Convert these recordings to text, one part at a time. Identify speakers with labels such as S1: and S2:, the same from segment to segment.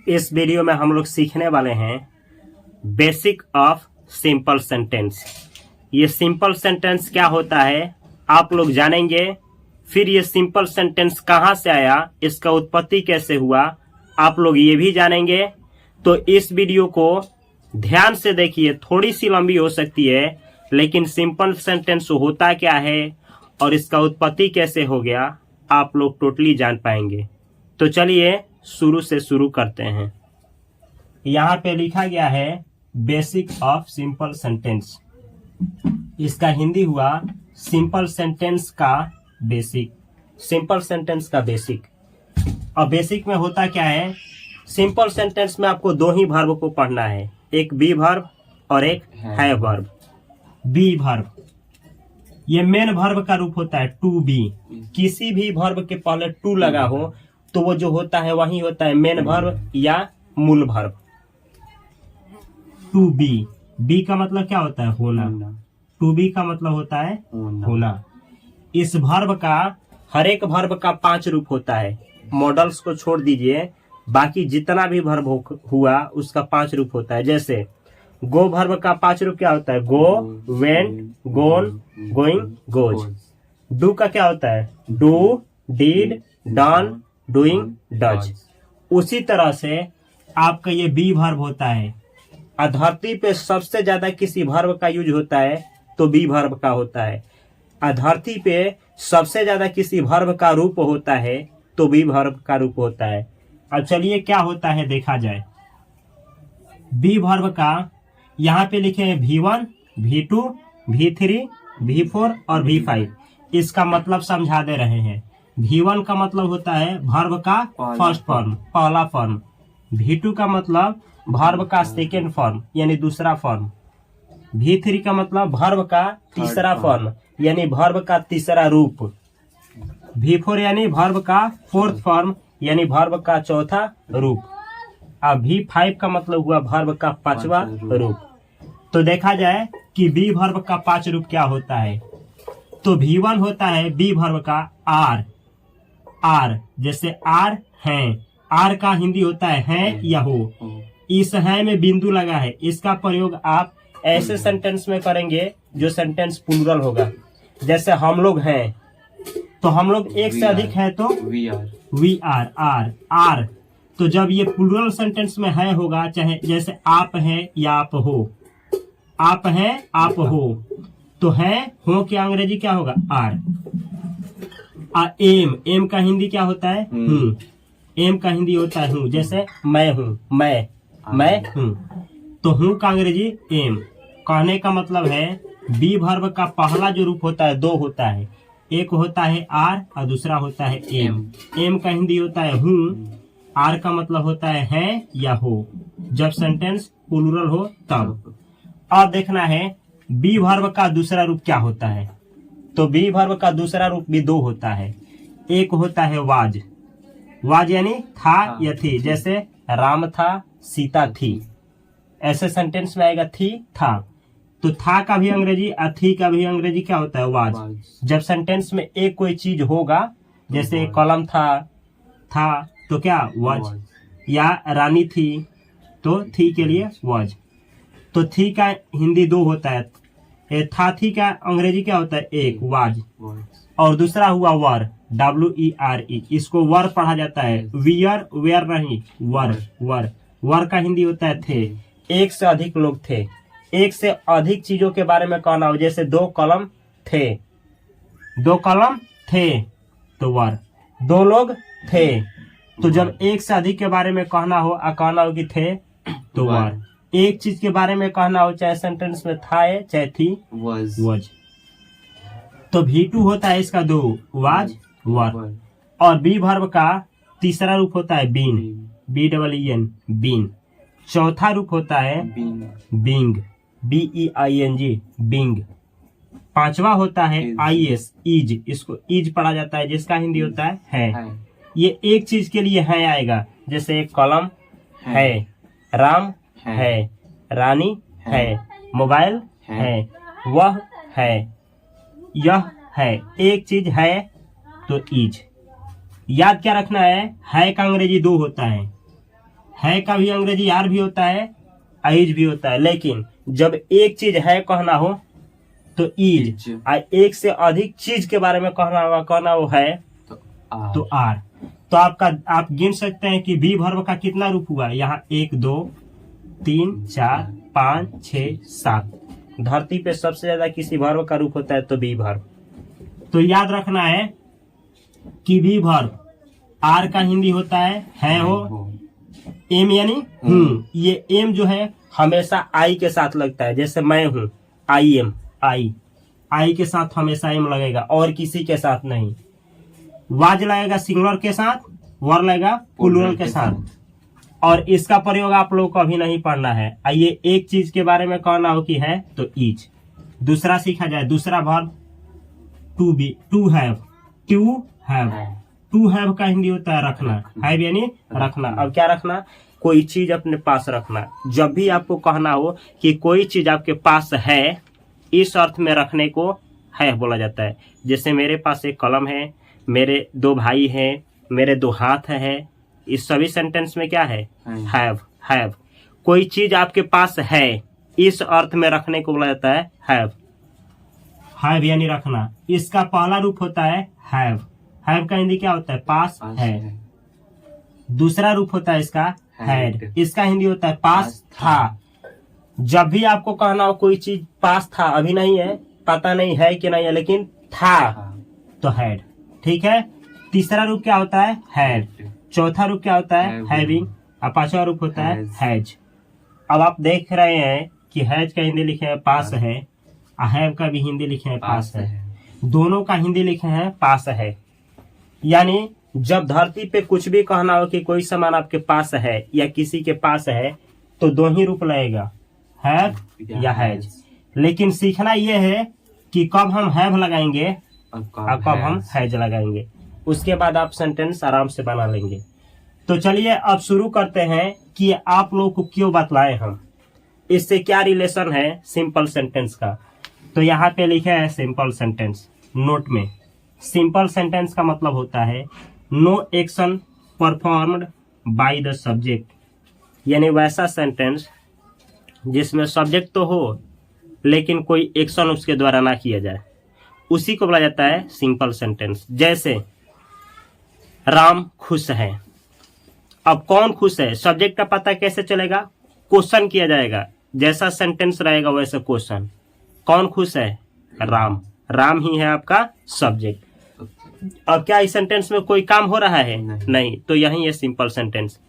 S1: इस वीडियो में हम लोग सीखने वाले हैं बेसिक ऑफ सिंपल सेंटेंस। ये सिंपल सेंटेंस क्या होता है आप लोग जानेंगे। फिर ये सिंपल सेंटेंस कहाँ से आया, इसका उत्पत्ति कैसे हुआ, आप लोग ये भी जानेंगे। तो इस वीडियो को ध्यान से देखिए, थोड़ी सी लंबी हो सकती है, लेकिन सिंपल सेंटेंस होता क्या है और इसका उत्पत्ति कैसे हो गया आप लोग टोटली जान पाएंगे। तो चलिए शुरू से शुरू करते हैं। यहाँ पे लिखा गया है बेसिक ऑफ सिंपल सेंटेंस। इसका हिंदी हुआ सिंपल सेंटेंस का बेसिक। सिंपल सेंटेंस का बेसिक। और बेसिक में होता क्या है, सिंपल सेंटेंस में आपको दो ही वर्ब को पढ़ना है, एक बी वर्ब और एक है वर्ब। बी वर्ब ये मेन वर्ब का रूप होता है टू बी। किसी भी वर्ब के पहले टू लगा हो तो वो जो होता है वही होता है मेन वर्ब या मूल वर्ब। टू बी, बी का मतलब क्या होता है होना। टू बी का मतलब होता है होना। इस वर्ब का हर एक वर्ब का 5 रूप होता है। मॉडल्स को छोड़ दीजिए, बाकी जितना भी वर्ब हुआ उसका 5 रूप होता है। जैसे गो वर्ब का 5 रूप क्या होता है, go, went, gone, going, goes. Do का क्या होता है, do, did, done, doing, does. उसी तरह से आपका ये बी वर्ब होता है। धरती पे सबसे ज्यादा किसी वर्ब का यूज होता है तो बी वर्ब का होता है। धरती पे सबसे ज्यादा किसी वर्ब का रूप होता है तो बी वर्ब का रूप होता है। अब चलिए क्या होता है देखा जाए। बी वर्ब का यहाँ पे लिखे हैं V1, V2, V3, V4 और V5। इसका मतलब समझा दे रहे हैं। V1 का मतलब होता है वर्ब का फर्स्ट फॉर्म, पहला फॉर्म। V2 का मतलब वर्ब का सेकेंड फॉर्म यानी दूसरा फॉर्म। V3 का मतलब वर्ब का तीसरा फॉर्म यानी वर्ब का तीसरा रूप। V4 यानी वर्ब का फोर्थ फॉर्म यानी वर्ब का चौथा रूप। अब V5 का मतलब हुआ वर्ब का 5वां रूप। तो देखा जाए कि बी वर्ब का 5 रूप क्या होता है। तो V1 होता है बी वर्ब का आर। आर जैसे आर है, आर का हिंदी होता है या हो। इस है में बिंदु लगा है, इसका प्रयोग आप ऐसे सेंटेंस में करेंगे जो सेंटेंस प्लूरल होगा। जैसे हम लोग हैं तो हम लोग एक से अधिक है तो वी आर, आर, आर। तो जब ये प्लूरल सेंटेंस में है होगा, चाहे जैसे आप हैं या आप हो, आप हैं आप हो, तो है हो की अंग्रेजी क्या होगा आर। एम, एम का हिंदी क्या होता है हूँ। एम का हिंदी होता है हूँ। जैसे मैं हूँ, मैं हूँ, तो हूँ का अंग्रेजी एम। कहने का मतलब है बी वर्ब का पहला जो रूप होता है दो होता है, एक होता है आर और दूसरा होता है एम। एम का हिंदी होता है हूँ, आर का मतलब होता है या हो, जब सेंटेंस प्लूरल हो तब। अब देखना है बी वर्ब का दूसरा रूप क्या होता है। तो बी वर्ब का दूसरा रूप भी दो होता है। एक होता है वाज। वाज यानी था या थी। जैसे राम था, सीता थी, ऐसे सेंटेंस में आएगा थी, था। तो था का भी अंग्रेजी और थी का भी अंग्रेजी क्या होता है वाज। जब सेंटेंस में एक कोई चीज होगा, जैसे कलम था तो क्या वाज, या रानी थी तो थी के लिए वाज। तो थी का हिंदी दो होता है। था थी का अंग्रेजी क्या होता है एक वाज, और दूसरा हुआ वर, WERE। इसको वर पढ़ा जाता है, वियर वेयर नहीं, वर वर। वर का हिंदी होता है थे। एक से अधिक लोग थे, एक से अधिक चीजों के बारे में कहना हो, जैसे 2 कलम थे, 2 कलम थे तो वर। 2 लोग थे, तो जब एक से अधिक के बारे में कहना हो और कहना हो कि थे तो वर। एक चीज के बारे में कहना हो, चाहे सेंटेंस में था है चाहे थी was। तो V2 होता है इसका दो, वाज वर। और बी वर्ब का तीसरा रूप होता है बीन, BEEN, बीन। चौथा रूप होता है बिंग, BEING, बिंग। पांचवा होता है IS, इज। इसको इज पढ़ा जाता है, जिसका हिंदी होता है। ये एक चीज के लिए है आएगा, जैसे कलम है, राम है, रानी है, मोबाइल है, वह है, यह है। एक चीज है तो इज। याद क्या रखना है का अंग्रेजी दो होता है। है का भी अंग्रेजी आर भी होता है, इज भी होता है, लेकिन जब एक चीज है कहना हो तो इज, और एक से अधिक चीज के बारे में कहना वो है तो आर। तो आप गिन सकते हैं कि बी वर्ब का कितना रूप हुआ। यहाँ 1 2 3 4 5 6 7। धरती पे सबसे ज्यादा किसी वर्ब का रूप होता है तो बी वर्ब। तो याद रखना है कि बी वर्ब आर का हिंदी होता है हो, एम यानी ये एम जो है हमेशा आई के साथ लगता है। जैसे मैं हूं, आई एम, आई के साथ हमेशा एम लगेगा और किसी के साथ नहीं। वाज लगेगा सिंगुलर के साथ, वर लगेगा प्लूरल के साथ। और इसका प्रयोग आप लोगों को अभी नहीं पढ़ना है। आइए एक चीज के बारे में कहना हो कि है तो इज। दूसरा सीखा जाए, दूसरा verb to be, to have, to have का हिंदी होता है रखना, हैव यानी रखना। अब क्या रखना, कोई चीज अपने पास रखना। जब भी आपको कहना हो कि कोई चीज आपके पास है, इस अर्थ में रखने को है बोला जाता है। जैसे मेरे पास एक कलम है, मेरे 2 भाई हैं, मेरे 2 हाथ है, इस सभी सेंटेंस में क्या है, हैव। कोई चीज आपके पास है, इस अर्थ में रखने को बोला जाता है हैव यानी रखना। इसका पहला रूप होता है हैव का हिंदी क्या होता है, पास है। दूसरा रूप होता है इसका हैड, इसका हिंदी होता है पास था। जब भी आपको कहना हो कोई चीज पास था, अभी नहीं है, पता नहीं है कि नहीं है, लेकिन था तो हैड, ठीक है। तीसरा रूप क्या होता है, हैड। चौथा रूप क्या होता है, हैविंग। और पांचवा रूप होता है हैज। अब आप देख रहे हैं कि हैज का हिंदी लिखे है पास है, और हैव का भी हिंदी लिखे है पास है। दोनों का हिंदी लिखे हैं पास है। यानी जब धरती पे कुछ भी कहना हो कि कोई सामान आपके पास है या किसी के पास है, तो 2 ही रूप लगेगा, हैव या हैज। लेकिन सीखना यह है कि कब हम हैव लगाएंगे और कब हम हैज लगाएंगे। उसके बाद आप सेंटेंस आराम से बना लेंगे। तो चलिए अब शुरू करते हैं कि आप लोगों को क्यों बतलाए हम, इससे क्या रिलेशन है सिंपल सेंटेंस का। तो यहाँ पे लिखे है सिंपल सेंटेंस नोट में। सिंपल सेंटेंस का मतलब होता है no action performed by the subject, यानी वैसा सेंटेंस जिसमें सब्जेक्ट तो हो लेकिन कोई एक्शन उसके द्वारा ना किया जाए, उसी को बोला जाता है सिंपल सेंटेंस। जैसे राम खुश है। अब कौन खुश है, सब्जेक्ट का पता कैसे चलेगा, क्वेश्चन किया जाएगा। जैसा सेंटेंस रहेगा वैसे क्वेश्चन। कौन खुश है, राम, राम ही है आपका सब्जेक्ट। अब क्या इस सेंटेंस में कोई काम हो रहा है, नहीं, तो यही है सिंपल सेंटेंस।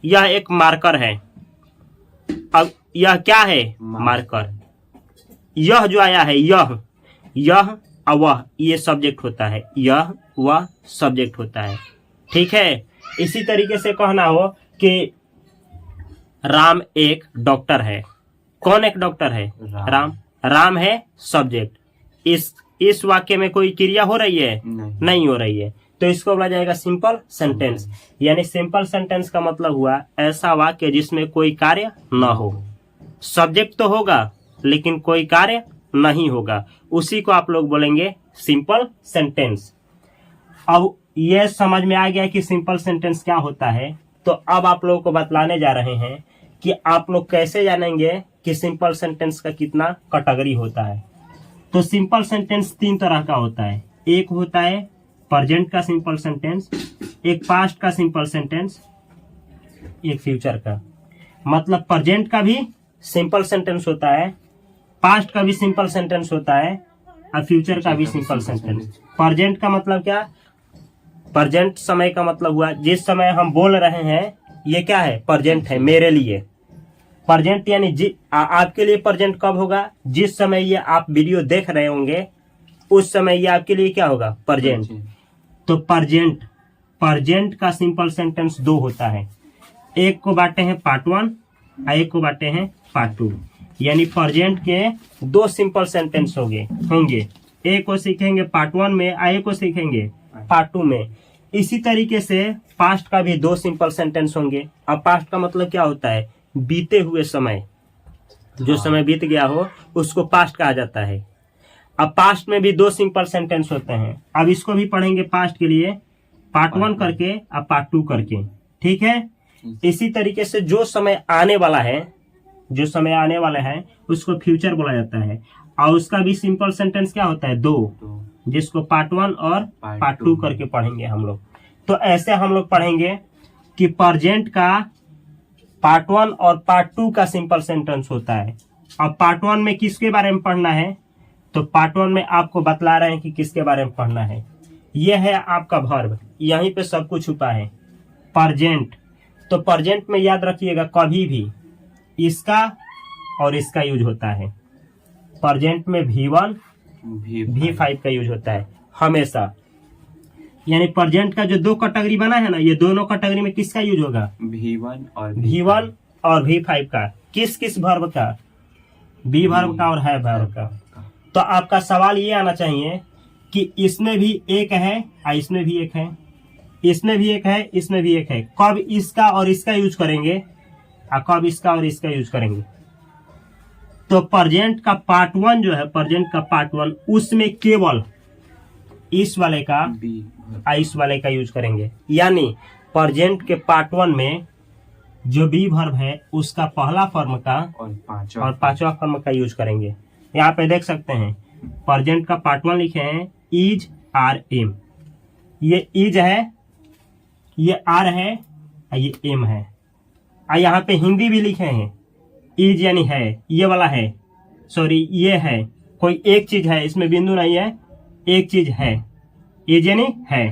S1: यह एक मार्कर है। अब यह क्या है, मार्कर। यह जो आया है, यह और वह, ये सब्जेक्ट होता है, यह वह सब्जेक्ट होता है, ठीक है। इसी तरीके से कहना हो कि राम एक डॉक्टर है। कौन एक डॉक्टर है, राम है सब्जेक्ट। इस वाक्य में कोई क्रिया हो रही है, नहीं हो रही है, तो इसको बोला जाएगा सिंपल सेंटेंस। यानी सिंपल सेंटेंस का मतलब हुआ ऐसा वाक्य जिसमें कोई कार्य न हो। सब्जेक्ट तो होगा लेकिन कोई कार्य नहीं होगा, उसी को आप लोग बोलेंगे सिंपल सेंटेंस। अब यह समझ में आ गया कि सिंपल सेंटेंस क्या होता है। तो अब आप लोगों को बतलाने जा रहे हैं कि आप लोग कैसे जानेंगे कि सिंपल सेंटेंस का कितना कैटेगरी होता है। तो सिंपल सेंटेंस 3 तरह का होता है। एक होता है प्रेजेंट का सिंपल सेंटेंस, एक पास्ट का सिंपल सेंटेंस, एक फ्यूचर का। मतलब प्रेजेंट का भी सिंपल सेंटेंस होता है, पास्ट का भी सिंपल सेंटेंस होता है, और फ्यूचर का भी सिंपल सेंटेंस। प्रेजेंट का मतलब क्या, प्रेजेंट समय का मतलब हुआ जिस समय हम बोल रहे हैं, ये क्या है, प्रेजेंट है मेरे लिए। प्रेजेंट यानी आपके लिए प्रेजेंट कब होगा, जिस समय ये आप वीडियो देख रहे होंगे उस समय ये आपके लिए क्या होगा, प्रेजेंट। तो प्रेजेंट का सिंपल सेंटेंस 2 होता है। एक को बांटे हैं पार्ट 1 और एक को बांटे हैं पार्ट 2। यानी प्रेजेंट के 2 सिंपल सेंटेंस होंगे। एक को सीखेंगे पार्ट 1 में और एक को सीखेंगे पार्ट 2 में। इसी तरीके से पास्ट का भी 2 सिंपल सेंटेंस होंगे। अब पास्ट का मतलब क्या होता है, बीते हुए समय, जो समय बीत गया हो उसको पास्ट कहा जाता है। अब पास्ट में भी 2 सिंपल सेंटेंस होते हैं। अब इसको भी पढ़ेंगे पास्ट के लिए, पार्ट 1 करके और पार्ट 2 करके, ठीक है। इसी तरीके से जो समय आने वाला है, जो समय आने वाला है उसको फ्यूचर बोला जाता है। और उसका भी सिंपल सेंटेंस क्या होता है, दो, जिसको पार्ट 1 और पार्ट 2 करके पढ़ेंगे हम लोग। तो ऐसे हम लोग पढ़ेंगे कि प्रेजेंट का पार्ट 1 और पार्ट 2 का सिंपल सेंटेंस होता है। अब पार्ट 1 में किसके बारे में पढ़ना है, तो पार्ट 1 में आपको बतला रहे हैं कि किसके बारे में पढ़ना है। यह है आपका वर्ब, यहीं पे सब कुछ छुपा है। प्रेजेंट, तो प्रेजेंट में याद रखिएगा कभी भी इसका और इसका यूज होता है। प्रेजेंट में V1 V5 का यूज होता है हमेशा। यानी प्रेजेंट का जो दो कैटेगरी बना है ना, ये दोनों कैटेगरी में किसका यूज होगा, V1 और V5 का। किस किस वर्ब का, बी वर्ब का और है वर्ब का। तो आपका सवाल ये आना चाहिए कि इसमें भी एक है और इसमें भी एक है, इसमें भी एक है, इसमें भी एक है। कब इसका और इसका यूज करेंगे और कब इसका और इसका यूज करेंगे। तो प्रेजेंट का पार्ट 1 जो है, प्रेजेंट का पार्ट 1, उसमें केवल इस वाले का और इस वाले का यूज करेंगे। यानी प्रेजेंट के पार्ट 1 में जो बी वर्ब है उसका पहला फॉर्म का और पांचवा फॉर्म का यूज करेंगे। यहाँ पे देख सकते हैं प्रेजेंट का पार्ट 1 लिखे हैं इज आर एम। ये इज है, ये आर है और ये एम है। और यहाँ पे हिंदी भी लिखे हैं, इज यानी है, ये वाला है, सॉरी ये है, कोई एक चीज है, इसमें बिंदु नहीं है, एक चीज है। इज यानी है,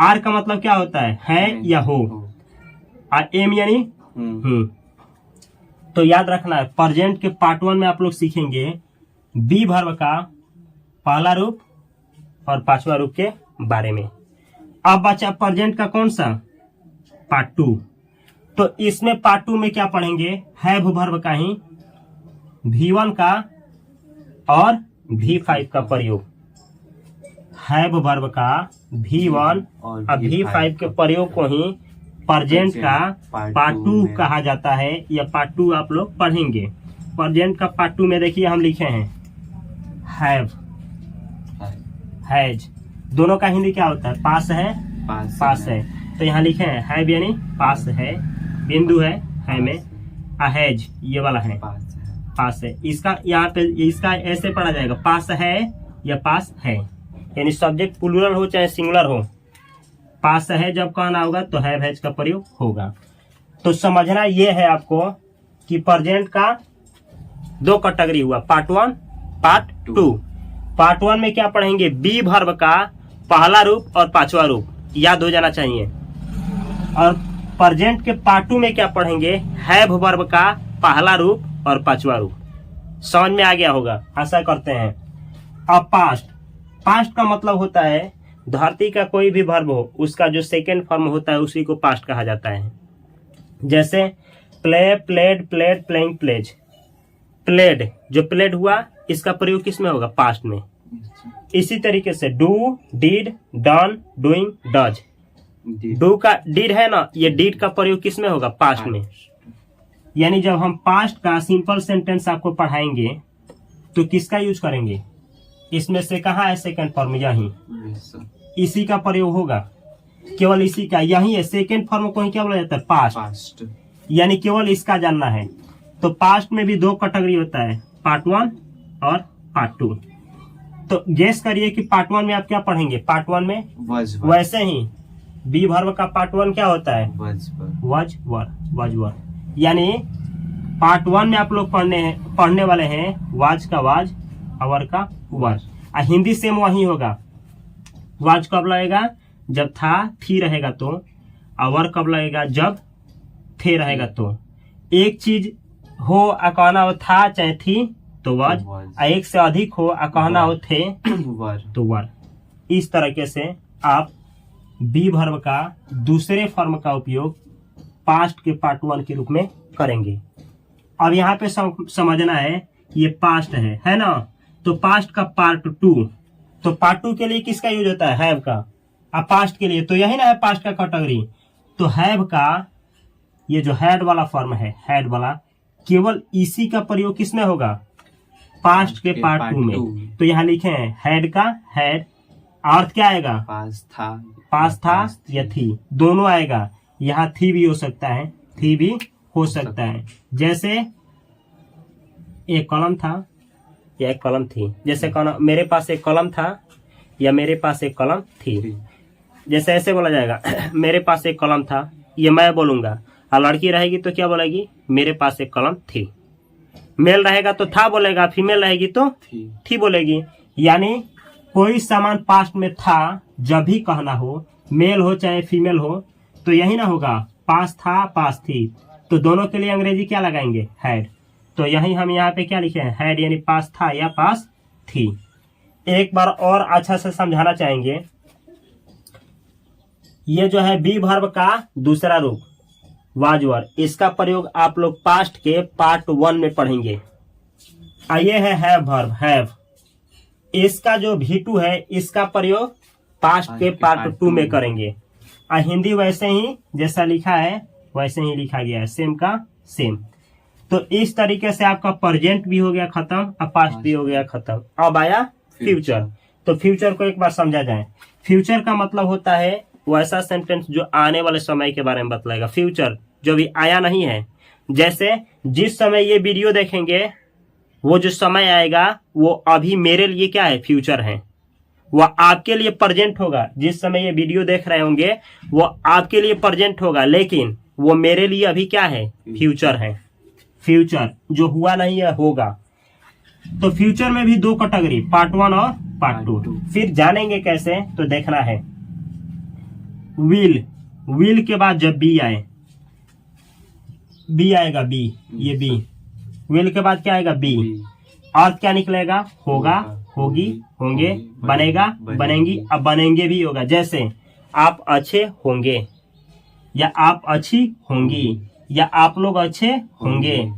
S1: आर का मतलब क्या होता है या हो, और एम यानी तो याद रखना है प्रेजेंट के पार्ट 1 में आप लोग सीखेंगे बी वर्ब का पहला रूप और पांचवा रूप के बारे में। अब बचा प्रेजेंट का कौन सा, पार्ट 2। तो इसमें पार्ट 2 में क्या पढ़ेंगे, हैव वर्ब का ही V1 का और V5 का प्रयोग। हैव वर्ब का V1 और V5 के प्रयोग को ही प्रेजेंट का पार्ट 2 कहा जाता है, या पार्ट 2 आप लोग पढ़ेंगे। प्रेजेंट का पार्ट 2 में देखिए हम लिखे हैं हैव, हैज, दोनों का हिंदी क्या होता है, पास है, पास है। तो यहाँ लिखे हैं हैव यानी पास है, बिंदु है में, हैज ये वाला है, पास है। इसका यहाँ पे इसका ऐसे पढ़ा जाएगा, पास है या पास है, यानी सब्जेक्ट प्लूरल हो चाहे सिंगुलर हो, पास है जब कहना होगा तो हैव हैज का प्रयोग होगा। तो समझना ये है आपको कि प्रेजेंट का दो कैटेगरी हुआ, पार्ट 1 पार्ट 2। पार्ट 1 में क्या पढ़ेंगे, बी वर्ब का पहला रूप और पांचवा रूप, याद हो जाना चाहिए। और प्रेजेंट के पार्ट 2 में क्या पढ़ेंगे, हैव वर्ब का पहला रूप और पांचवा रूप। समझ में आ गया होगा, आशा करते हैं। अब पास्ट, पास्ट का मतलब होता है धरती का कोई भी वर्ब हो उसका जो सेकेंड फॉर्म होता है उसी को पास्ट कहा जाता है। जैसे play, played, played, playing, plays. Played, जो प्लेड हुआ इसका प्रयोग किस में होगा, पास्ट में। इसी तरीके से do, did, done, doing, does. Do का डिड है ना, ये डिड का प्रयोग किस में होगा, पास्ट में। यानी जब हम पास्ट का सिंपल सेंटेंस आपको पढ़ाएंगे तो किसका यूज करेंगे, इसमें से कहाँ है सेकंड फॉर्म, यही इसी का प्रयोग होगा, केवल इसी का, यही है सेकंड फॉर्म को ही क्या बोला जाता है, पास्ट। यानी केवल इसका जानना है। तो पास्ट में भी दो कैटेगरी होता है, पार्ट 1 और पार्ट 2। तो गेस करिए कि पार्ट 1 में आप क्या पढ़ेंगे, पार्ट 1 में वैसे ही बी वर्ब का पार्ट 1 क्या होता है, वज वर। यानी पार्ट 1 में आप लोग पढ़ने वाले हैं वाज का वाज, अवर का वर। हिंदी सेम वही होगा, वाज कब लगेगा, जब था थी रहेगा तो, अवर कब लगेगा, जब थे रहेगा तो। एक चीज हो कहना हो था चाहे थी तो वाज, एक से अधिक हो कहना हो थे तो वर। इस तरीके से आप बी वर्ब का दूसरे फॉर्म का उपयोग पास्ट के पार्ट 1 के रूप में करेंगे। अब यहाँ पे समझना है ये पास्ट है ना। तो पास्ट का पार्ट 2, तो पार्ट 2 के लिए किसका यूज होता है, हैव का। अब पास्ट के लिए तो यही ना है पास्ट का कैटेगरी। तो हैव का ये जो हैड वाला फॉर्म है, हैड वाला, केवल इसी का प्रयोग किसमें होगा, पास्ट के पार्ट 2 में। तो यहाँ लिखे हैं हैड का हैड, अर्थ क्या आएगा, पास था या थी, दोनों आएगा। यहाँ थी भी हो सकता है, थी भी हो सकता है। जैसे एक कलम था या एक कलम थी, जैसे कलम, मेरे पास एक कलम था या मेरे पास एक कलम थी। जैसे ऐसे बोला जाएगा मेरे पास एक कलम था, ये मैं बोलूंगा, और लड़की रहेगी तो क्या बोलेगी, मेरे पास एक कलम थी। मेल रहेगा तो था बोलेगा, फीमेल रहेगी तो थी बोलेगी। यानी कोई सामान पास्ट में था जब भी कहना हो, मेल हो चाहे फीमेल हो, तो यही ना होगा, पास था पास थी। तो दोनों के लिए अंग्रेजी क्या लगाएंगे, हैड। तो यही हम यहाँ पे क्या लिखे हैं, हैड, यानी पास था या पास थी। एक बार और अच्छा से समझाना चाहेंगे, ये जो है बी वर्ब का दूसरा रूप वाज वर, इसका प्रयोग आप लोग पास्ट के पार्ट 1 में पढ़ेंगे। ये है हैव वर्ब, हैव। इसका जो V2 है, इसका प्रयोग पास्ट के पार्ट 2 में करेंगे। हिंदी वैसे ही जैसा लिखा है वैसे ही लिखा गया है, सेम का सेम। तो इस तरीके से आपका प्रेजेंट भी हो गया खत्म और पास्ट भी हो गया खत्म। अब आया फ्यूचर। तो फ्यूचर को एक बार समझा जाए। फ्यूचर का मतलब होता है वैसा सेंटेंस जो आने वाले समय के बारे में बतलाएगा। फ्यूचर जो भी आया नहीं है, जैसे जिस समय ये वीडियो देखेंगे वो जो समय आएगा वो अभी मेरे लिए क्या है, फ्यूचर है। वह आपके लिए प्रेजेंट होगा, जिस समय ये वीडियो देख रहे होंगे वो आपके लिए प्रेजेंट होगा, लेकिन वो मेरे लिए अभी क्या है, फ्यूचर है। फ्यूचर जो हुआ नहीं है, होगा। तो फ्यूचर में भी 2 कैटेगरी, पार्ट 1 और पार्ट 2। फिर जानेंगे कैसे, तो देखना है। विल, विल के बाद जब बी आए, बी आएगा, बी, ये बी। विल के बाद क्या आएगा, बी। अर्थ क्या निकलेगा, होगा, होगी, होंगे, बनेगा, बनेंगी, अब बनेंगे भी होगा। जैसे आप अच्छे होंगे, या आप अच्छी होंगी, या आप लोग अच्छे होंगे।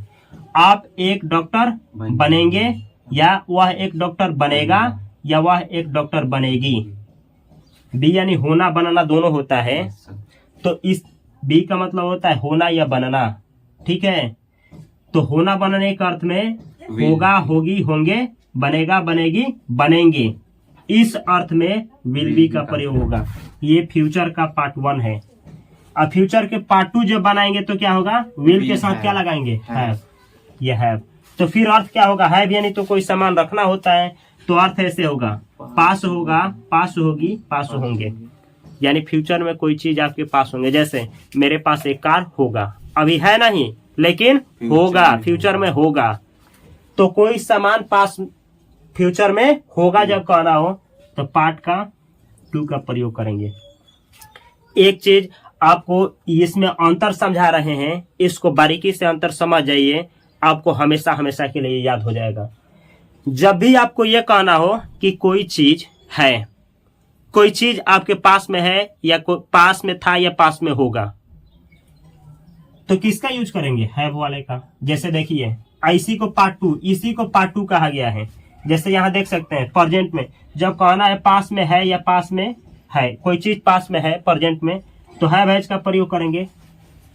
S1: आप एक डॉक्टर बनेंगे, या वह एक डॉक्टर बनेगा, या वह एक डॉक्टर बनेगी। बी यानी होना बनाना दोनों होता है। तो इस बी का मतलब होता है होना या बनना, ठीक है। तो होना बनने के अर्थ में होगा, होगी, होंगे, बनेगा, बनेगी, बनेंगे, इस अर्थ में विल बी का प्रयोग होगा। ये फ्यूचर का पार्ट 1 है। अब फ्यूचर के पार्ट 2 जब बनाएंगे तो क्या होगा, विल के साथ क्या लगाएंगे, हैव, ये हैव। तो फिर अर्थ क्या होगा, हैव यानी तो कोई सामान रखना होता है, तो अर्थ ऐसे होगा, पास होगा, पास होगी, पास होंगे। यानी फ्यूचर में कोई चीज आपके पास होंगे। जैसे मेरे पास एक कार होगा, अभी है नहीं लेकिन होगा, फ्यूचर में होगा। तो कोई सामान पास फ्यूचर में होगा जब कहना हो, तो पार्ट का 2 का प्रयोग करेंगे। एक चीज आपको इसमें अंतर समझा रहे हैं, इसको बारीकी से अंतर समझ जाइए, आपको हमेशा हमेशा के लिए याद हो जाएगा। जब भी आपको यह कहना हो कि कोई चीज है, कोई चीज आपके पास में है, या पास में था, या पास में होगा, तो किसका यूज करेंगे, हैव वाले का। जैसे देखिए, इसी को पार्ट 2, इसी को पार्ट 2 कहा गया है। जैसे यहाँ देख सकते हैं, प्रेजेंट में जब कहना है पास में है या पास में है, कोई चीज पास में है प्रेजेंट में, तो हैव हैज का प्रयोग करेंगे,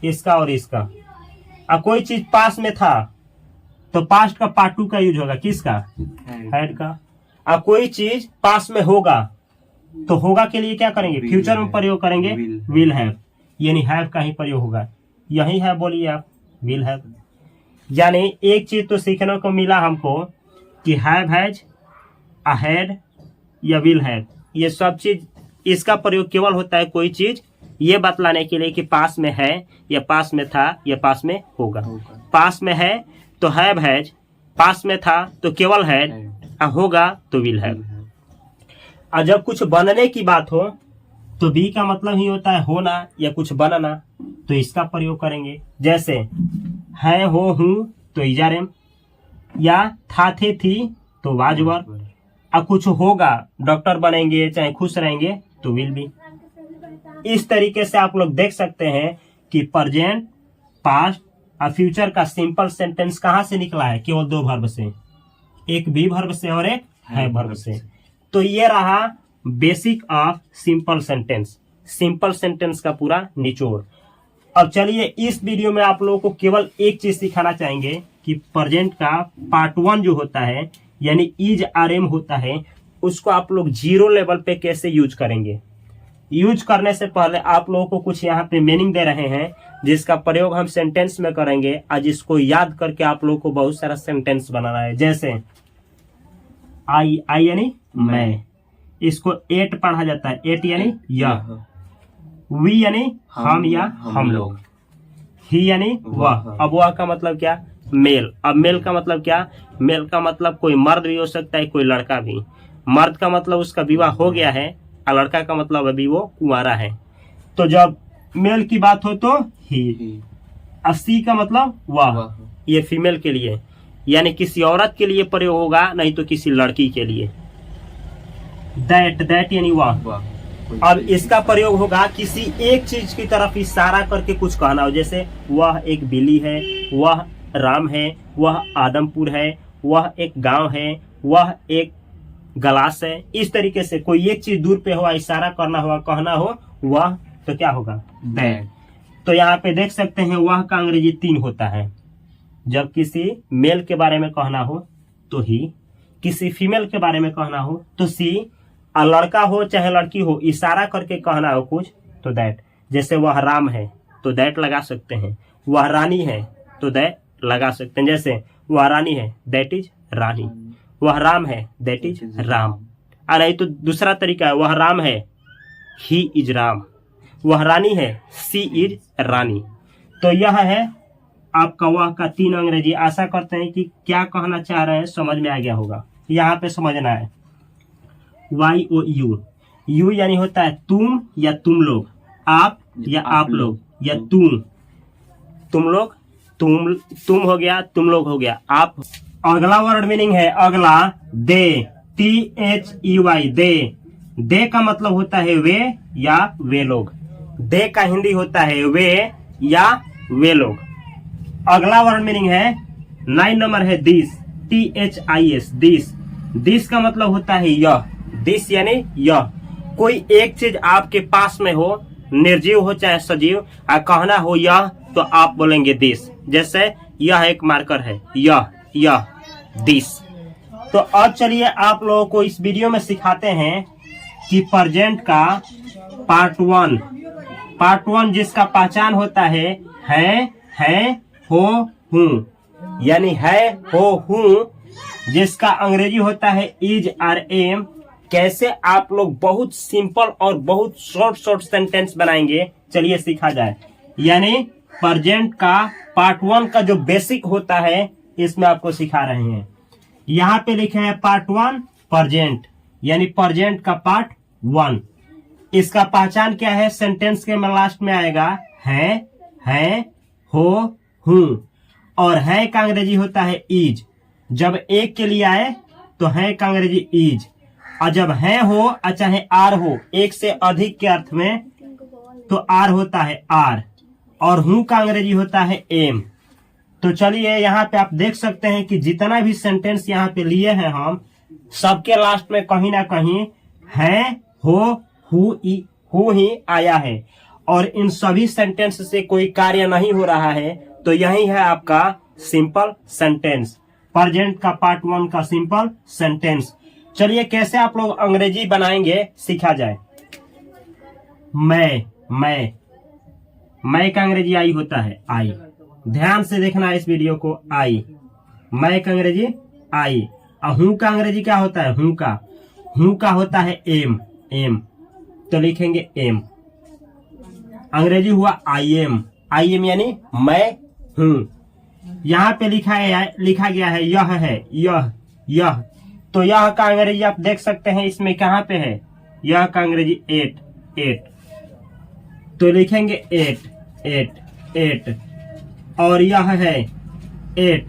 S1: इसका और इसका। अब कोई चीज पास में था तो पास्ट का पार्ट 2 का यूज होगा, किसका, हैड का। अब कोई चीज पास में होगा तो होगा के लिए क्या करेंगे, फ्यूचर में प्रयोग करेंगे, विल हैव, यानी हैव का ही प्रयोग होगा। यही है, बोलिए आप, विल हैव। यानी एक चीज तो सीखने को मिला हमको कि हैव हैज, अहेड या विल हैव, ये सब चीज इसका प्रयोग केवल होता है कोई चीज ये बतलाने के लिए कि पास में है, या पास में था, या पास में होगा। पास में है तो हैव हैज, पास में था तो केवल हैड, होगा तो विल हैव। और जब कुछ बनने की बात हो तो बी का मतलब ही होता है होना या कुछ बनना, तो इसका प्रयोग करेंगे। जैसे है, हो, हूं तो इजारेम, या था, थे, थी तो वाज वर। अब कुछ होगा, डॉक्टर बनेंगे चाहे खुश रहेंगे तो विल बी। इस तरीके से आप लोग देख सकते हैं कि प्रेजेंट, पास्ट और फ्यूचर का सिंपल सेंटेंस कहां से निकला है, केवल 2 वर्ब से, एक बी वर्ब से और एक है वर्ब से। तो ये रहा basic of simple sentence, simple sentence का पूरा निचोड़। अब चलिए इस वीडियो में आप लोगों को केवल एक चीज सिखाना चाहेंगे कि प्रेजेंट का पार्ट 1 जो होता है, यानी इज आर एम होता है, उसको आप लोग 0 लेवल पे कैसे यूज करेंगे। यूज करने से पहले आप लोगों को कुछ यहाँ पे मीनिंग दे रहे हैं, जिसका प्रयोग हम सेंटेंस में करेंगे। आज इसको याद करके आप लोगों को बहुत सारा सेंटेंस बनाना है। जैसे आई यानी मैं, इसको एट पढ़ा जाता है, एट यानी यह, वी यानी हम या हम लोग, ही यानी वह। अब वह का मतलब क्या? मेल। अब मेल का मतलब क्या? मेल का मतलब कोई मर्द भी हो सकता है, कोई लड़का भी। मर्द का मतलब उसका विवाह हो गया है, और लड़का का मतलब अभी वो कुंवारा है। तो जब मेल की बात हो तो ही। सी का मतलब वह, ये फीमेल के लिए, यानी किसी औरत के लिए प्रयोग होगा, नहीं तो किसी लड़की के लिए। दैट यानी वह। अब इसका प्रयोग होगा किसी एक चीज की तरफ इशारा करके कुछ कहना हो। जैसे वह एक बिल्ली है, वह राम है, वह आदमपुर है, वह एक गांव है, वह एक गलास है। इस तरीके से कोई एक चीज दूर पे हुआ, इशारा करना हुआ, कहना हो वह, तो क्या होगा? दैट। तो यहाँ पे देख सकते हैं वह का अंग्रेजी 3 होता है। जब किसी मेल के बारे में कहना हो तो ही, किसी फीमेल के बारे में कहना हो तो सी, और लड़का हो चाहे लड़की हो, इशारा करके कहना हो कुछ तो दैट। जैसे वह राम है तो दैट लगा सकते हैं, वह रानी है तो दैट लगा सकते हैं। जैसे वह रानी है, दैट इज रानी। वह राम है, दैट इज राम। और नहीं तो दूसरा तरीका है, वह राम है, ही इज राम। वह रानी है, सी इज रानी। तो यह है आपका वह का 3 अंग्रेजी। आशा करते हैं कि क्या कहना चाह रहे हैं समझ में आ गया होगा। यहाँ पे समझना है वाई ओ यू। यू यानी होता है तुम या तुम लोग, आप या आप लोग, या तुम लोग, तुम हो गया, तुम लोग हो गया, आप। अगला वर्ड मीनिंग है अगला दे, THEY, दे का मतलब होता है वे या वे लोग। दे का हिंदी होता है वे या वे लोग। अगला वर्ड मीनिंग है 9 नंबर है दिस, THIS, दिस का मतलब होता है यह। दिस यानी यह। कोई एक चीज आपके पास में हो, निर्जीव हो चाहे सजीव, और कहना हो यह, तो आप बोलेंगे दिस। जैसे यह एक मार्कर है, यह दिस। तो अब चलिए आप लोगों को इस वीडियो में सिखाते हैं कि प्रेजेंट का पार्ट 1 जिसका पहचान होता है हो, हूँ, यानी है, हो, हूँ, जिसका अंग्रेजी होता है इज और एम। कैसे आप लोग बहुत सिंपल और बहुत शॉर्ट सेंटेंस बनाएंगे, चलिए सीखा जाए। यानी प्रेजेंट का पार्ट 1 का जो बेसिक होता है, इसमें आपको सिखा रहे हैं। यहाँ पे लिखे हैं पार्ट 1 प्रेजेंट, यानी प्रेजेंट का पार्ट 1। इसका पहचान क्या है? सेंटेंस के में लास्ट में आएगा है, हो, हूँ। और है का अंग्रेजी होता है इज। जब एक के लिए आए तो है का अंग्रेजी इज, और जब है हो और चाहे आर हो, एक से अधिक के अर्थ में, तो आर होता है आर, और हूँ का अंग्रेजी होता है एम। तो चलिए यहाँ पे आप देख सकते हैं कि जितना भी सेंटेंस यहाँ पे लिए हैं हम, सबके लास्ट में कहीं ना कहीं है, हो, हु ही आया है। और इन सभी सेंटेंस से कोई कार्य नहीं हो रहा है, तो यही है आपका सिंपल सेंटेंस, प्रेजेंट का पार्ट 1 का सिंपल सेंटेंस। चलिए कैसे आप लोग अंग्रेजी बनाएंगे सीखा जाए। मैं का अंग्रेजी आई होता है आई। ध्यान से देखना इस वीडियो को। आई, मैं का अंग्रेजी आई। और हूँ का अंग्रेजी क्या होता है? हूँ का होता है एम। तो लिखेंगे एम। अंग्रेजी हुआ आई एम यानी मैं हूँ। यहाँ पे लिखा गया है यह। तो यह का अंग्रेजी आप देख सकते हैं इसमें कहाँ पे है? यह का अंग्रेजी एट। तो लिखेंगे एट। और यह है एट।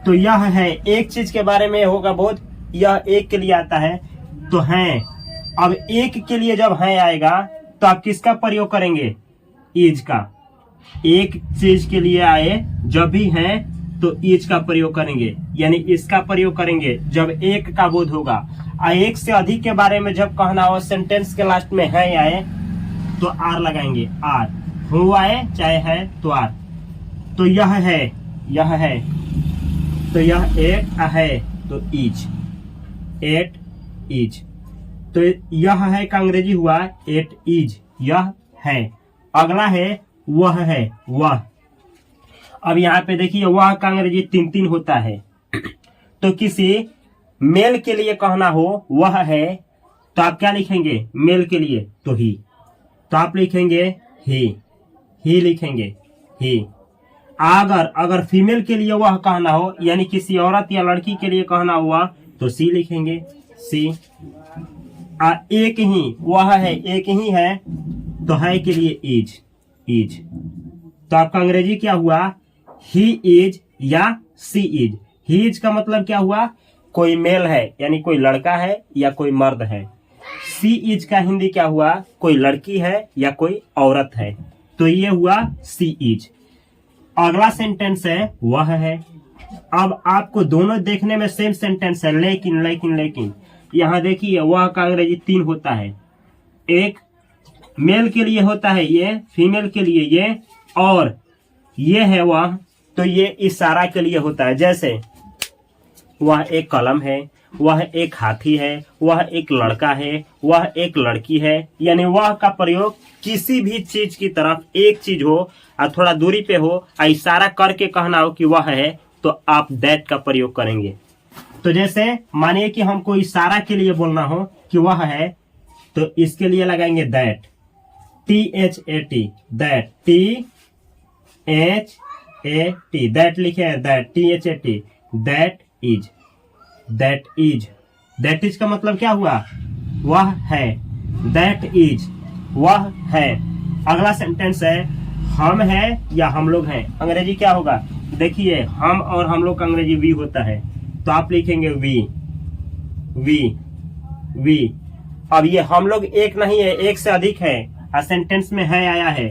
S1: तो यह है एक चीज के बारे में होगा बहुत, यह एक के लिए आता है तो है। अब एक के लिए जब है आएगा तो आप किसका प्रयोग करेंगे? इज का। एक चीज के लिए आए जब भी है तो इज का प्रयोग करेंगे, यानी इसका प्रयोग करेंगे जब एक का बोध होगा। एक से अधिक के बारे में जब कहना हो, सेंटेंस के लास्ट में है आए तो आर लगाएंगे, आर। हो आए चाहे है तो आर। तो यह है तो यह एट है तो इज, एट इज। तो यह है का अंग्रेजी हुआ इट इज, यह है। अगला है वह है, वह। अब यहाँ पे देखिए वह का अंग्रेजी 3 होता है। तो किसी मेल के लिए कहना हो वह है, तो आप क्या लिखेंगे मेल के लिए? तो ही। तो आप लिखेंगे ही लिखेंगे ही। अगर फीमेल के लिए वह कहना हो, यानी किसी औरत या लड़की के लिए कहना हुआ, तो सी लिखेंगे सी। एक ही वह है, एक ही है, तो है के लिए इज। तो आपका अंग्रेजी क्या हुआ? ही इज या सी इज। ही इज का मतलब क्या हुआ? कोई मेल है, यानी कोई लड़का है या कोई मर्द है। सी इज का हिंदी क्या हुआ? कोई लड़की है या कोई औरत है। तो ये हुआ सी इज। अगला सेंटेंस है वह है। अब आपको दोनों देखने में सेम सेंटेंस है, लेकिन यहाँ देखिए वह का अंग्रेजी 3 होता है। एक मेल के लिए होता है ये, फीमेल के लिए ये, और ये है वह, तो ये इशारा के लिए होता है। जैसे वह एक कलम है, वह एक हाथी है, वह एक लड़का है, वह एक लड़की है। यानी वह का प्रयोग किसी भी चीज की तरफ, एक चीज हो और थोड़ा दूरी पे हो और इशारा करके कहना हो कि वह है, तो आप दैट का प्रयोग करेंगे। तो जैसे मानिए कि हमको इशारा के लिए बोलना हो कि वह है, तो इसके लिए लगाएंगे that, THAT, that, THAT, that लिखे हैं, दैट, THAT, दैट इज का मतलब क्या हुआ? वह है। दैट इज, वह है। अगला सेंटेंस है हम है या हम लोग हैं। अंग्रेजी क्या होगा? देखिए हम और हम लोग का अंग्रेजी वी होता है, तो आप लिखेंगे वी। अब ये हम लोग एक नहीं है, एक से अधिक है, और सेंटेंस में है आया है।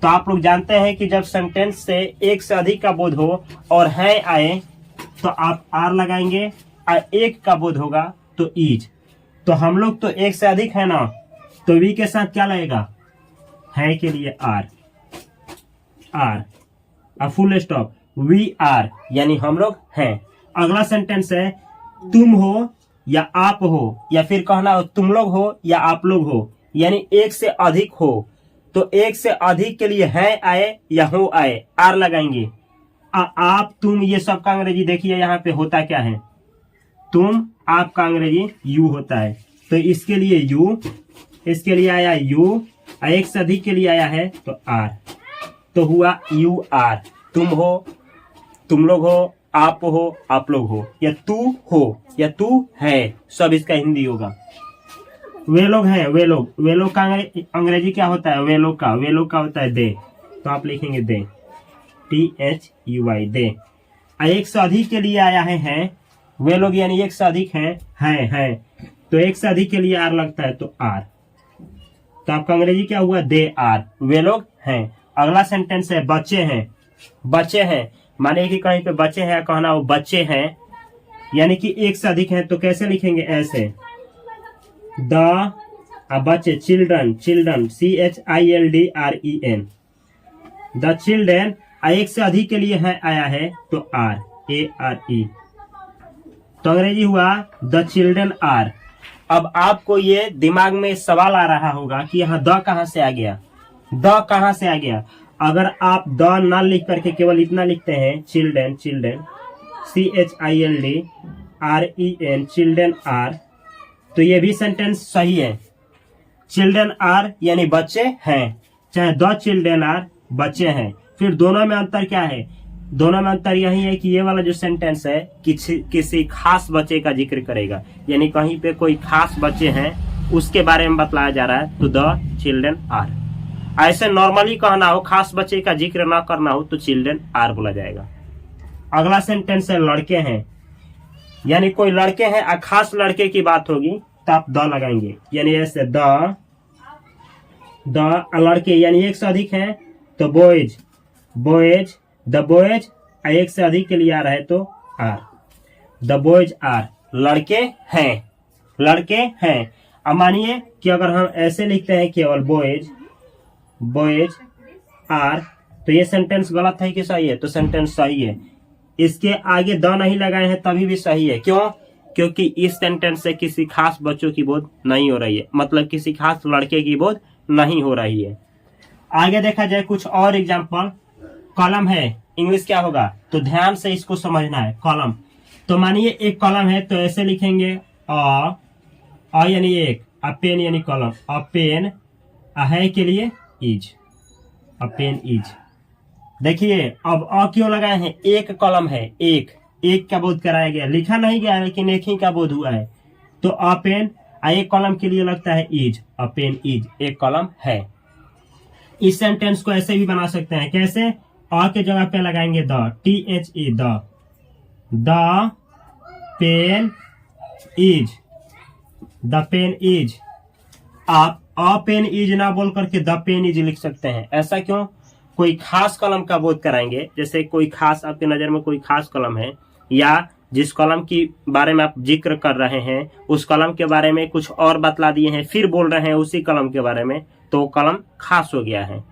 S1: तो आप लोग जानते हैं कि जब सेंटेंस से एक से अधिक का बोध हो और है आए, तो आप आर लगाएंगे, और एक का बोध होगा तो इज। तो हम लोग तो एक से अधिक है ना, तो वी के साथ क्या लगेगा? है के लिए are, full stop, we are, यानी हम लोग हैं। अगला सेंटेंस है तुम हो या आप हो, या फिर कहना हो तुम लोग हो या आप लोग हो, यानी एक से अधिक हो। तो एक से अधिक के लिए है आए या हो आए, आर लगाएंगे। आप तुम ये सब का अंग्रेजी देखिए यहाँ पे होता क्या है? तुम, आप का अंग्रेजी यू होता है, तो इसके लिए यू, इसके लिए आया यू, एक से अधिक के लिए आया है तो आर, तो हुआ यू आर। तुम हो, तुम लोग हो, आप हो, आप लोग हो, या तू हो या तू है, सब इसका हिंदी होगा। वे लोग हैं, वे लोग का अंग्रेजी क्या होता है? वे लोग का होता है दे, तो आप लिखेंगे दे, THUI, दे। एक से अधिक के लिए आया है वे लोग, यानी एक से अधिक है, तो एक से अधिक के लिए आर लगता है तो आर। तो आपका अंग्रेजी क्या हुआ? दे आर, वे लोग हैं। अगला सेंटेंस है बच्चे हैं। माने कि कहीं पे बच्चे हैं, कहना हो बच्चे हैं, यानी कि एक से अधिक हैं, तो कैसे लिखेंगे? ऐसे, द बच्चे, चिल्ड्रन, CHILDREN, द चिल्ड्रन। एक से अधिक के लिए है आया है तो ARE, तो अंग्रेजी हुआ द चिल्ड्रन आर। अब आपको ये दिमाग में सवाल आ रहा होगा कि यहाँ द कहाँ से आ गया? अगर आप द ना लिख करके केवल इतना लिखते हैं चिल्ड्रन, CHILDREN, चिल्ड्रन आर, तो ये भी सेंटेंस सही है। चिल्ड्रन आर यानी बच्चे हैं, चाहे द चिल्ड्रन आर, बच्चे हैं। फिर दोनों में अंतर क्या है? दोनों में अंतर यही है कि ये वाला जो सेंटेंस है किसी खास बच्चे का जिक्र करेगा, यानी कहीं पे कोई खास बच्चे हैं उसके बारे में बतलाया जा रहा है, तो द चिल्ड्रन आर। ऐसे नॉर्मली कहना हो, खास बच्चे का जिक्र ना करना हो, तो चिल्ड्रन आर बोला जाएगा। अगला सेंटेंस है लड़के हैं, यानी कोई लड़के हैं और खास लड़के की बात होगी तो आप द लगाएंगे, यानी ऐसे द लड़के, यानी एक से अधिक है तो बॉयज, द बॉयज, एक से अधिक के लिए आ रहा है तो आर, द बॉयज आर, लड़के हैं। अब मानिए कि अगर हम ऐसे लिखते हैं केवल बॉयज आर, तो ये सेंटेंस गलत है कि सही है? तो सेंटेंस सही है। इसके आगे द नहीं लगाए हैं तभी भी सही है। क्यों? क्योंकि इस सेंटेंस से किसी खास बच्चों की बोध नहीं हो रही है, मतलब किसी खास लड़के की बोध नहीं हो रही है। आगे देखा जाए कुछ और एग्जाम्पल। कॉलम है, इंग्लिश क्या होगा, तो ध्यान से इसको समझना है। कॉलम, तो मानिए एक कॉलम है, तो ऐसे लिखेंगे अ यानी एक, अ पेन यानी कॉलम, अ पेन, अ है के लिए इज, अ पेन इज। देखिए अब अ क्यों लगाए हैं, एक कॉलम है, एक का बोध कराया गया, लिखा नहीं गया लेकिन एक ही का बोध हुआ है। तो अ पेन, एक कॉलम के लिए लगता है इज, अ पेन इज, एक कॉलम है। इस सेंटेंस को ऐसे भी बना सकते हैं, कैसे, अ के जगह पे लगाएंगे the, THE, the pen is, the pen is. आप अ पेन इज ना बोल करके द पेन इज लिख सकते हैं। ऐसा क्यों, कोई खास कलम का बोध कराएंगे, जैसे कोई खास आपके नजर में कोई खास कलम है, या जिस कलम की बारे में आप जिक्र कर रहे हैं उस कलम के बारे में कुछ और बतला दिए हैं, फिर बोल रहे हैं उसी कलम के बारे में, तो कलम खास हो गया है।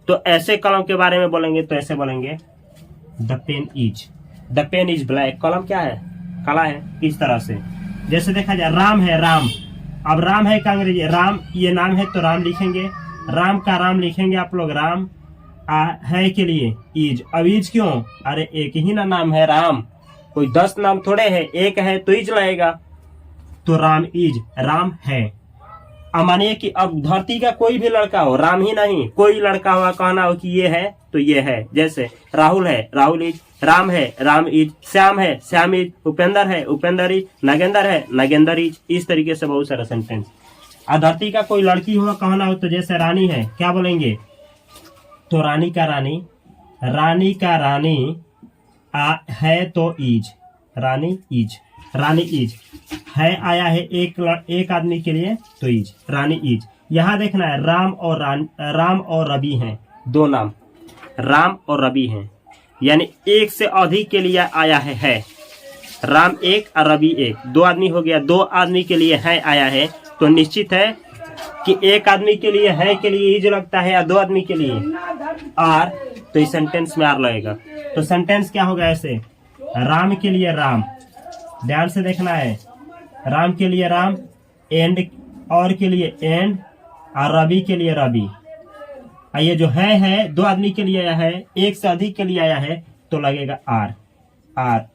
S1: तो ऐसे कलम के बारे में बोलेंगे तो ऐसे बोलेंगे द पेन इज ब्लैक, कलम क्या है, काला है। इस तरह से जैसे देखा जाए राम है, राम, अब राम है का अंग्रेजी राम, ये नाम है तो राम लिखेंगे, राम का राम लिखेंगे आप लोग, राम, है के लिए इज। अब इज क्यों, अरे एक ही ना नाम है राम, कोई 10 नाम थोड़े है, एक है तो इज लगेगा, तो राम इज, राम है। अब मानिए कि अब धरती का कोई भी लड़का हो, राम ही नहीं, कोई लड़का हुआ, कहना हो कि ये है तो ये है, जैसे राहुल है, राहुल इज, राम है, राम इज, श्याम है, श्याम इज, उपेंद्र है, उपेंद्र इज, नागेंद्र है, नागेंद्र इज। इस तरीके से बहुत सारा सेंटेंस। अब धरती का कोई लड़की हुआ कहना हो तो जैसे रानी है, क्या बोलेंगे, तो रानी का रानी, रानी का रानी, है तो is, Rani is, Rani is, है आया है एक आदमी के लिए तो इज, रानी इज। यहां देखना है राम और रवि हैं, दो नाम, राम और रवि हैं, यानी एक से अधिक के लिए आया है। राम एक और रवि एक, दो आदमी हो गया, दो आदमी के लिए है आया है, तो निश्चित है कि एक आदमी के लिए है के लिए इज लगता है, या दो आदमी के लिए आर, तो इस सेंटेंस में आर लगेगा। तो सेंटेंस क्या होगा ऐसे, राम के लिए राम, ध्यान से देखना है, राम के लिए राम, एंड और के लिए एंड, और रवि के लिए रवि। ये जो है दो आदमी के लिए आया है, एक से अधिक के लिए आया है तो लगेगा आर,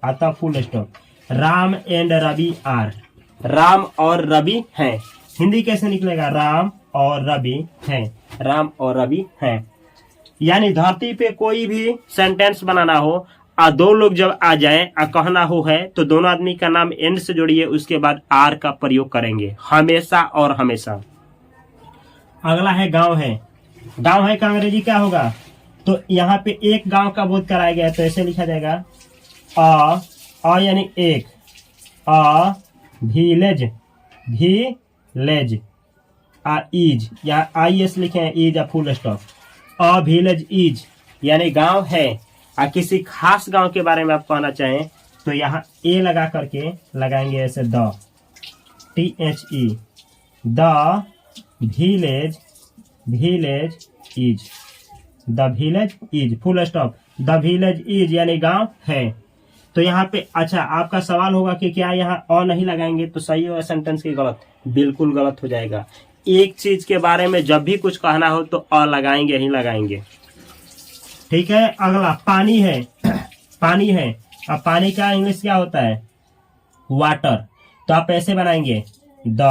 S1: आता full stop. Ram and Ravi are, Ram और रवि हैं। हिंदी कैसे निकलेगा, राम और रवि हैं, राम और रवि हैं। यानी धरती पे कोई भी सेंटेंस बनाना हो, दो लोग जब आ जाएं, कहना हो है, तो दोनों आदमी का नाम एंड से जोड़िए, उसके बाद आर का प्रयोग करेंगे हमेशा और हमेशा। अगला है गांव है, गांव है का अंग्रेजी क्या होगा, तो यहाँ पे एक गांव का बोध कराया गया है, तो ऐसे लिखा जाएगा अ यानी एक, अ विलेज, इज, या IS लिखे हैं, is full stop, a village is, यानी गांव है। किसी खास गांव के बारे में आप कहना चाहें तो यहाँ ए लगा करके लगाएंगे ऐसे the, THE, the village is, the village is full stop, the village is यानी गांव है। तो यहाँ पे अच्छा आपका सवाल होगा कि क्या यहाँ अ नहीं लगाएंगे तो सही होगा सेंटेंस की गलत, बिल्कुल गलत हो जाएगा। एक चीज के बारे में जब भी कुछ कहना हो तो अ लगाएंगे ही लगाएंगे, ठीक है। अगला पानी है, पानी है, अब पानी का इंग्लिश क्या होता है, वाटर, तो आप ऐसे बनाएंगे द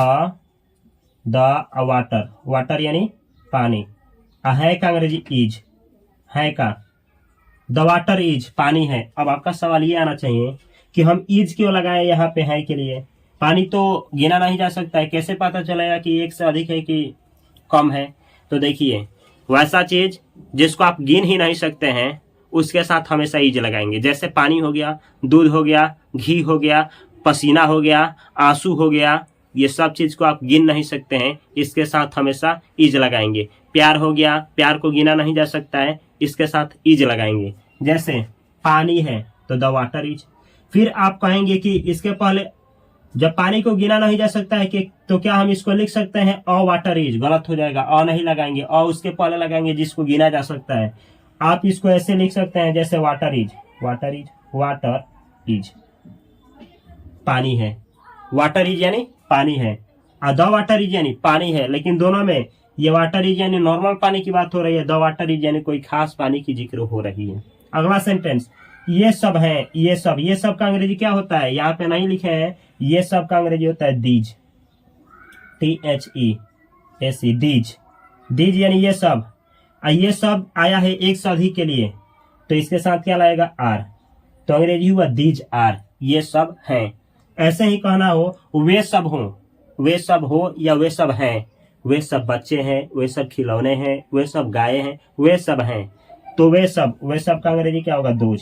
S1: वाटर, वाटर यानी पानी, है का अंग्रेजी इज, है का, द वाटर इज, पानी है। अब आपका सवाल ये आना चाहिए कि हम इज क्यों लगाए यहाँ पे है के लिए, पानी तो गिना नहीं जा सकता है, कैसे पता चलेगा कि एक से अधिक है कि कम है। तो देखिए वैसा चीज जिसको आप गिन ही नहीं सकते हैं उसके साथ हमेशा इज लगाएंगे, जैसे पानी हो गया, दूध हो गया, घी हो गया, पसीना हो गया, आंसू हो गया, ये सब चीज को आप गिन नहीं सकते हैं, इसके साथ हमेशा इज लगाएंगे। प्यार हो गया, प्यार को गिना नहीं जा सकता है, इसके साथ इज लगाएंगे। जैसे पानी है तो द वाटर इज। फिर आप कहेंगे कि इसके पहले जब पानी को गिना नहीं जा सकता है कि तो क्या हम इसको लिख सकते हैं अ वाटर इज, गलत हो जाएगा, अ नहीं लगाएंगे, अ उसके पहले लगाएंगे जिसको गिना जा सकता है। आप इसको ऐसे लिख सकते हैं जैसे water is, water is, water is, पानी है। वाटर इज यानी पानी है, द वाटर इज यानी पानी है, लेकिन दोनों में ये वाटर इज यानी नॉर्मल पानी की बात हो रही है, द वाटर इज यानी कोई खास पानी की जिक्र हो रही है। अगला सेंटेंस, ये सब है, ये सब का अंग्रेजी क्या होता है, यहाँ पे नहीं लिखे हैं, ये सब का अंग्रेजी होता है दीज, THEAC, दीज यानी ये सब। ये सब आया है एक सदी के लिए, तो इसके साथ क्या लाएगा, आर, तो अंग्रेजी हुआ दीज आर, ये सब हैं। ऐसे ही कहना हो, वे सब हो या वे सब हैं, वे सब बच्चे हैं, वे सब खिलौने हैं, वे सब गायें हैं, वे सब हैं, तो वे सब का अंग्रेजी क्या होगा, दोज।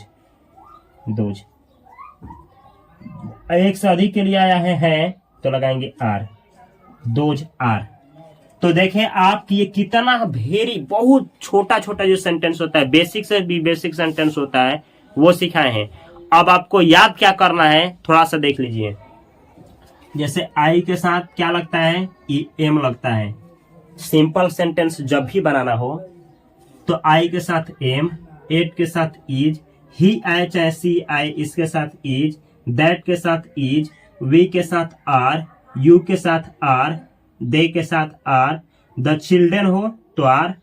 S1: एक से अधिक के लिए आया है तो लगाएंगे आर, दोज आर। तो देखें आप कि ये कितना बहुत छोटा जो सेंटेंस होता है, बेसिक से भी बेसिक सेंटेंस होता है, वो सिखाए हैं। अब आपको याद क्या करना है, थोड़ा सा देख लीजिए। जैसे आई के साथ क्या लगता है, एम लगता है। सिंपल सेंटेंस जब भी बनाना हो तो आई के साथ एम, एट के साथ इज, ही आए चाहे सी आए इसके साथ इज, दैट के साथ इज, वी के साथ आर, यू के साथ आर, दे के साथ आर, द चिल्ड्रन हो तो आर,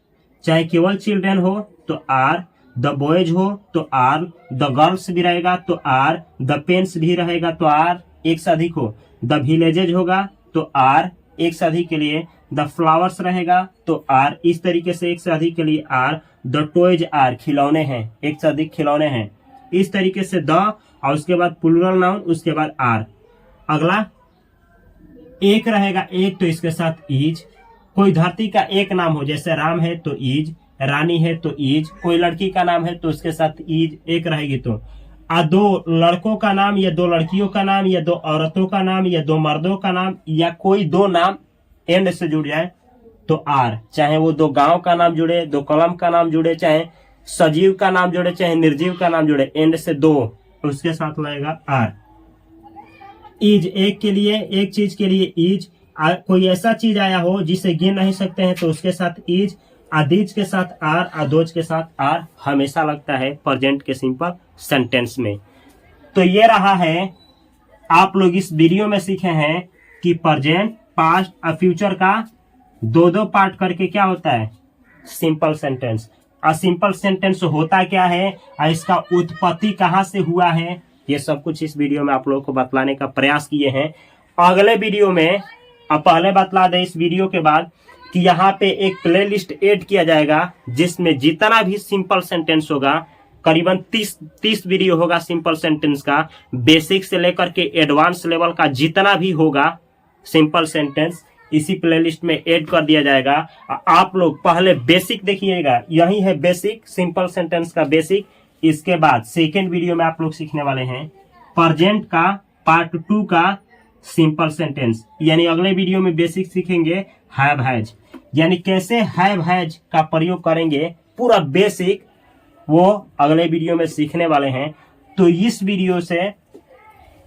S1: चाहे केवल चिल्ड्रन हो तो आर, द बॉयज हो तो आर, द गर्ल्स भी रहेगा तो आर, द पेन्स भी रहेगा तो आर, एक से अधिक हो, द विलेजेज होगा तो आर, एक से अधिक के लिए, द फ्लावर्स रहेगा तो आर, इस तरीके से एक से अधिक के लिए आर, द टॉयज आर, खिलौने हैं, एक से अधिक खिलौने हैं, इस तरीके से द, और उसके बाद प्लूरल नाउन, उसके बाद आर। अगला एक रहेगा, एक तो इसके साथ इज, कोई धरती का एक नाम हो, जैसे राम है तो इज, रानी है तो इज, कोई लड़की का नाम है तो उसके साथ इज एक रहेगी। तो दो लड़कों का नाम या दो लड़कियों का नाम या दो औरतों का नाम या दो मर्दों का नाम या कोई दो नाम एंड से जुड़ जाए तो आर, चाहे वो दो गांव का नाम जुड़े, दो कलम का नाम जुड़े, चाहे सजीव का नाम जुड़े, चाहे निर्जीव का नाम जुड़े, एंड से दो, उसके साथ लगेगा आर। इज एक के लिए, एक चीज के लिए इज, कोई ऐसा चीज आया हो जिसे गिन नहीं सकते हैं तो उसके साथ इज, आदिज के साथ आर, आदोज के साथ आर हमेशा लगता है प्रेजेंट के सिंपल सेंटेंस में। तो ये रहा है, आप लोग इस वीडियो में सीखे हैं कि प्रेजेंट, पास्ट और फ्यूचर का दो पार्ट करके क्या होता है, सिंपल सेंटेंस। और सिंपल सेंटेंस होता क्या है और इसका उत्पत्ति कहाँ से हुआ है, ये सब कुछ इस वीडियो में आप लोगों को बतलाने का प्रयास किए हैं। अगले वीडियो में अब पहले बतला दें इस वीडियो के बाद कि यहाँ पे एक प्लेलिस्ट ऐड किया जाएगा जिसमें जितना भी सिंपल सेंटेंस होगा, करीबन 30 वीडियो होगा सिंपल सेंटेंस का, बेसिक से लेकर के एडवांस लेवल का जितना भी होगा सिंपल सेंटेंस इसी प्लेलिस्ट में ऐड कर दिया जाएगा। आप लोग पहले बेसिक देखिएगा, यही है बेसिक, सिंपल सेंटेंस का बेसिक। इसके बाद सेकेंड वीडियो में आप लोग सीखने वाले हैं प्रेजेंट का पार्ट 2 का सिंपल सेंटेंस, यानी अगले वीडियो में बेसिक सीखेंगे हैव हैज, यानी कैसे हैव हैज का प्रयोग करेंगे, पूरा बेसिक वो अगले वीडियो में सीखने वाले हैं। तो इस वीडियो से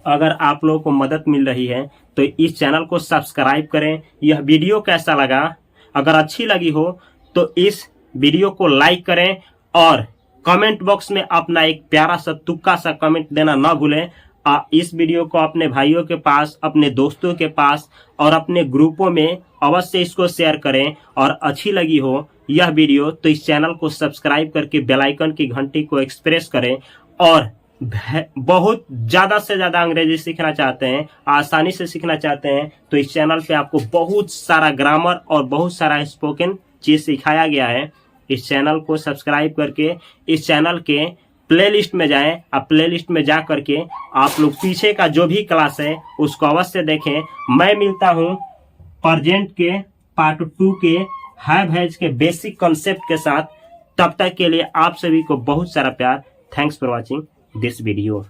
S1: अगर आप लोगों को मदद मिल रही है तो इस चैनल को सब्सक्राइब करें। यह वीडियो कैसा लगा, अगर अच्छी लगी हो तो इस वीडियो को लाइक करें और कमेंट बॉक्स में अपना एक प्यारा सा तुक्का सा कमेंट देना ना भूलें। इस वीडियो को अपने भाइयों के पास, अपने दोस्तों के पास और अपने ग्रुपों में अवश्य इसको शेयर करें। और अच्छी लगी हो यह वीडियो तो इस चैनल को सब्सक्राइब करके बेल आइकन की घंटी को एक्सप्रेस करें। और बहुत ज़्यादा से ज़्यादा अंग्रेजी सीखना चाहते हैं, आसानी से सीखना चाहते हैं तो इस चैनल पे आपको बहुत सारा ग्रामर और बहुत सारा स्पोकन चीज़ सिखाया गया है। इस चैनल को सब्सक्राइब करके इस चैनल के प्लेलिस्ट में जाएं। आप प्लेलिस्ट में जा करके आप लोग पीछे का जो भी क्लास है उसको अवश्य देखें। मैं मिलता हूं प्रेजेंट के पार्ट 2 के हैव हैज के बेसिक कॉन्सेप्ट के साथ। तब तक के लिए आप सभी को बहुत सारा प्यार। Thanks for watching this video.